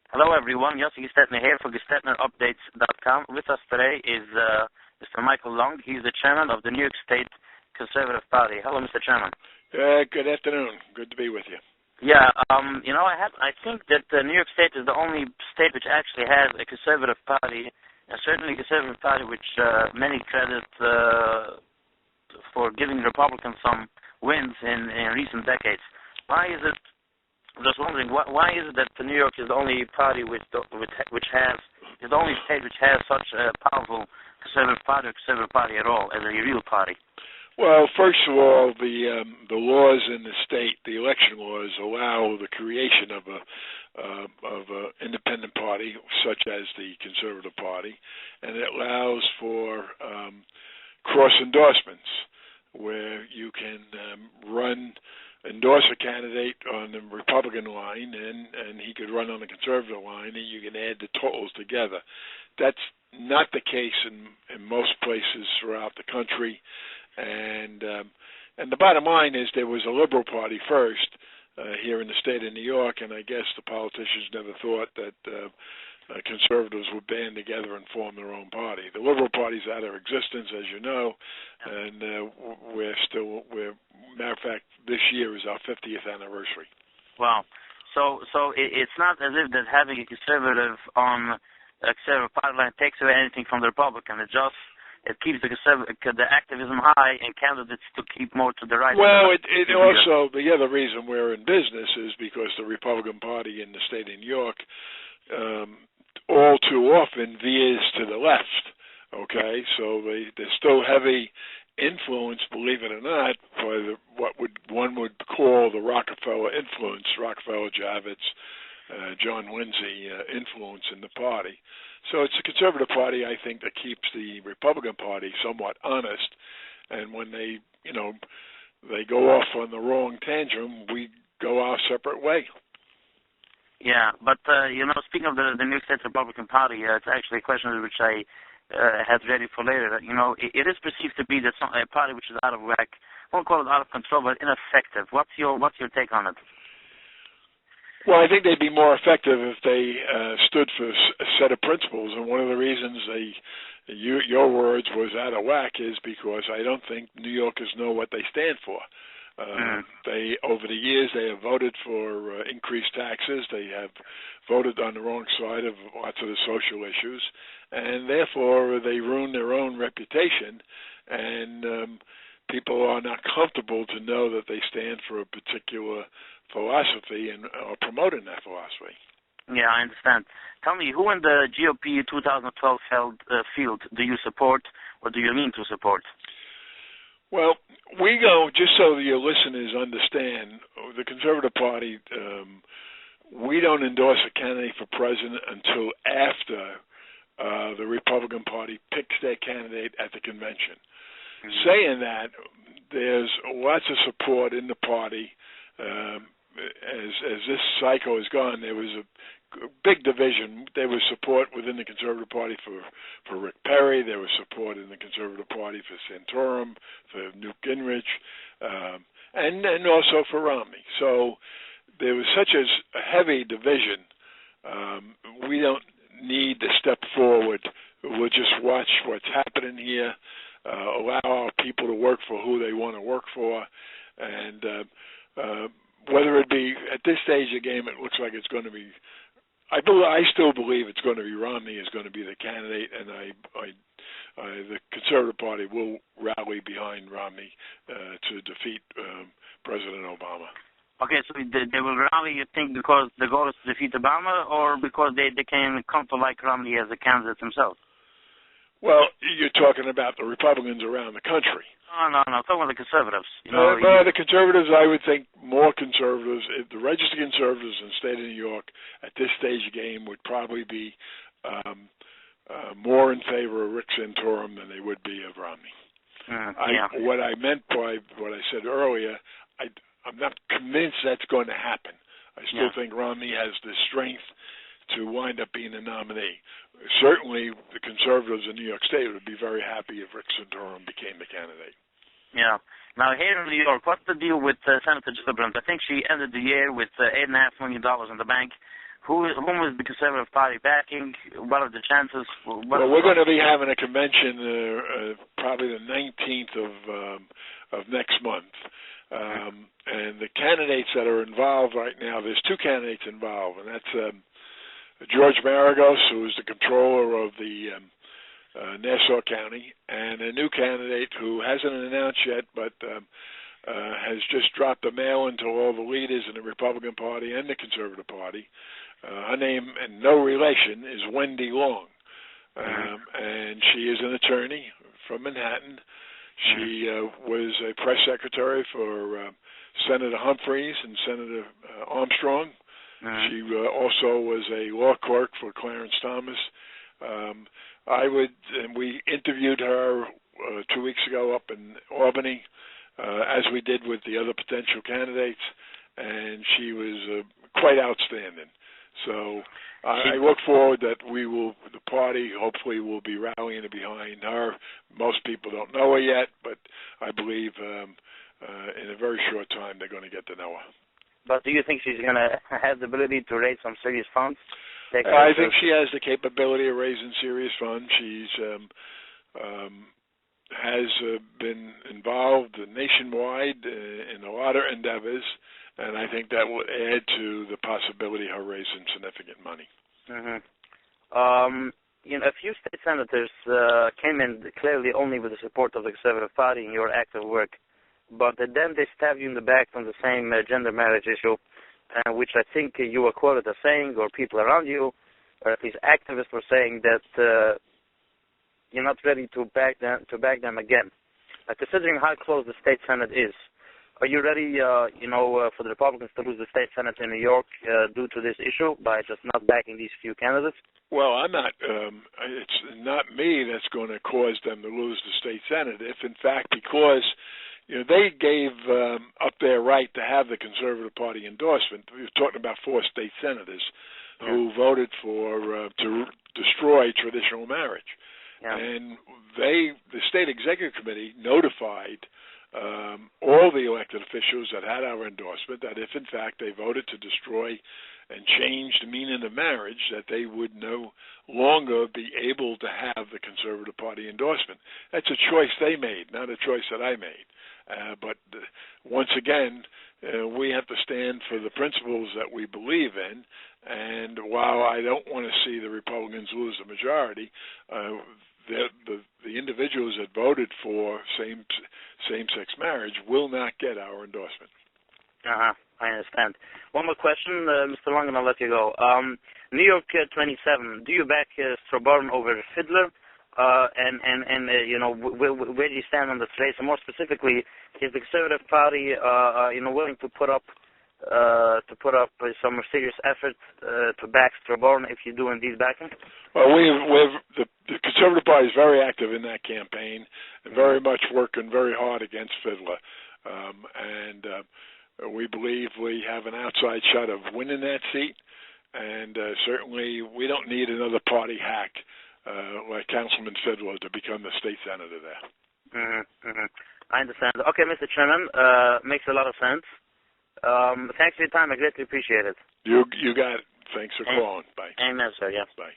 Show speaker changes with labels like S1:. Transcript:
S1: Hello, everyone. Yossi Gestetner here for GestetnerUpdates.com. With us today is Mr. MichaelLong. He's the chairman of the New York State Conservative Party. Hello, Mr. Chairman.
S2: Good afternoon. Good to be with you.
S1: Yeah, I think that New York State is the only state which actually has a conservative party, and certainly a conservative party which many credit for giving Republicans some wins in recent decades. Why is it? I'm just wondering, why is it that New York is the only party which has is the only state which has such a powerful conservative party at all as a real party?
S2: Well, first of all, the laws in the state, the election laws, allow the creation of a independent party such as the Conservative Party, and it allows for cross endorsements where you can endorse a candidate on the Republican line, and he could run on the Conservative line, and you can add the totals together. That's not the case in most places throughout the country, and the bottom line is there was a Liberal Party first here in the state of New York, and I guess the politicians never thought that conservatives would band together and form their own party. The Liberal Party's out of existence, as you know, and matter of fact, this year is our 50th anniversary.
S1: Wow. So it's not as if that having a conservative on a conservative party line takes away anything from the Republican. It keeps the activism high and candidates to keep more to the right.
S2: Well, it also, the other reason we're in business is because the Republican Party in the state of New York all too often veers to the left, okay? So they're still heavy influence, believe it or not, by one would call the Rockefeller influence, Rockefeller, Javits, John Lindsay influence in the party. So it's the Conservative Party, I think, that keeps the Republican Party somewhat honest, and when they go off on the wrong tangent, we go our separate way.
S1: Yeah, but, speaking of the New York State Republican Party, it's actually a question which I had ready for later. It is perceived to be that a party which is out of whack, I won't call it out of control, but ineffective. What's your take on it?
S2: Well, I think they'd be more effective if they stood for a set of principles, and one of the reasons your words was out of whack is because I don't think New Yorkers know what they stand for. They, over the years, they have voted for increased taxes. They have voted on the wrong side of lots of the social issues, and therefore they ruin their own reputation, and people are not comfortable to know that they stand for a particular philosophy and are promoting that philosophy.
S1: Yeah, I understand. Tell me, who in the GOP 2012 field do you support, or do you mean to support?
S2: Well, we go, just so your listeners understand, the Conservative Party, we don't endorse a candidate for president until after the Republican Party picks their candidate at the convention. Mm-hmm. Saying that, there's lots of support in the party. As this cycle has gone, there was a big division. There was support within the Conservative Party for Rick Perry. There was support in the Conservative Party for Santorum, for Newt Gingrich, and also for Romney. So there was such a heavy division. We don't need to step forward. We'll just watch what's happening here, allow our people to work for who they want to work for, and whether it be at this stage of the game, it looks like it's going to be. I still believe it's going to be Romney is going to be the candidate, and the Conservative Party will rally behind Romney to defeat President Obama.
S1: Okay, so they will rally, you think, because the goal is to defeat Obama, or because they can come to like Romney as a candidate themselves?
S2: Well, you're talking about the Republicans around the country.
S1: No, I'm talking about the conservatives.
S2: The conservatives, I would think more conservatives, if the registered conservatives in the state of New York at this stage of the game would probably be more in favor of Rick Santorum than they would be of Romney. What I meant by what I said earlier, I'm not convinced that's going to happen. I still think Romney has the strength to wind up being a nominee. Certainly, the conservatives in New York State would be very happy if Rick Santorum became the candidate.
S1: Yeah. Now, here in New York, what's the deal with Senator Gestetner? I think she ended the year with $8.5 million in the bank. whom is the Conservative Party backing? What are the chances?
S2: Well, we're going to be having a convention probably the 19th of next month. And the candidates that are involved right now, there's two candidates involved, and that's George Maragos, who is the controller of the Nassau County, and a new candidate who hasn't announced yet, but has just dropped a mail-in to all the leaders in the Republican Party and the Conservative Party. Her name, and no relation, is Wendy Long, and she is an attorney from Manhattan. She was a press secretary for Senator Humphreys and Senator Armstrong. She also was a law clerk for Clarence Thomas. And we interviewed her 2 weeks ago up in Albany, as we did with the other potential candidates, and she was quite outstanding. So I look forward that the party hopefully will be rallying behind her. Most people don't know her yet, but I believe in a very short time they're going to get to know her.
S1: But do you think she's going to have the ability to raise some serious funds?
S2: I think she has the capability of raising serious funds. She's has been involved nationwide in a lot of endeavors, and I think that will add to the possibility of her raising significant money.
S1: A few state senators came in clearly only with the support of the Conservative Party in your active work, but then they stabbed you in the back on the same gender marriage issue, which I think you were quoted as saying, or people around you, or at least activists were saying that you're not ready to back them again. Considering how close the state senate is, are you ready, for the Republicans to lose the state senate in New York due to this issue by just not backing these few candidates?
S2: Well, I'm not. It's not me that's going to cause them to lose the state senate. If in fact, because they gave up their right to have the Conservative Party endorsement. We were talking about 4 state senators who voted for to destroy traditional marriage. And the state executive committee notified all the elected officials that had our endorsement that if in fact they voted to destroy and change the meaning of marriage, that they would no longer be able to have the Conservative Party endorsement. That's a choice they made, not a choice that I made. But once again, we have to stand for the principles that we believe in. And while I don't want to see the Republicans lose the majority, the individuals that voted for same-sex marriage will not get our endorsement.
S1: I understand. One more question, Mr. Long, and I'll let you go. New York 27, do you back Stroborn over Fiddler? Where do you stand on this race? And more specifically, is the Conservative Party, willing to put up some serious effort to back Stroborn if you do indeed back him?
S2: Well, the Conservative Party is very active in that campaign and very much working very hard against Fiddler. We believe we have an outside shot of winning that seat, and certainly we don't need another party hack like Councilman Fiddler to become the state senator there.
S1: I understand. Okay, Mr. Chairman, makes a lot of sense. Thanks for your time. I greatly appreciate it.
S2: You got it. Thanks for calling. Bye.
S1: Amen, sir. Yes.
S2: Bye.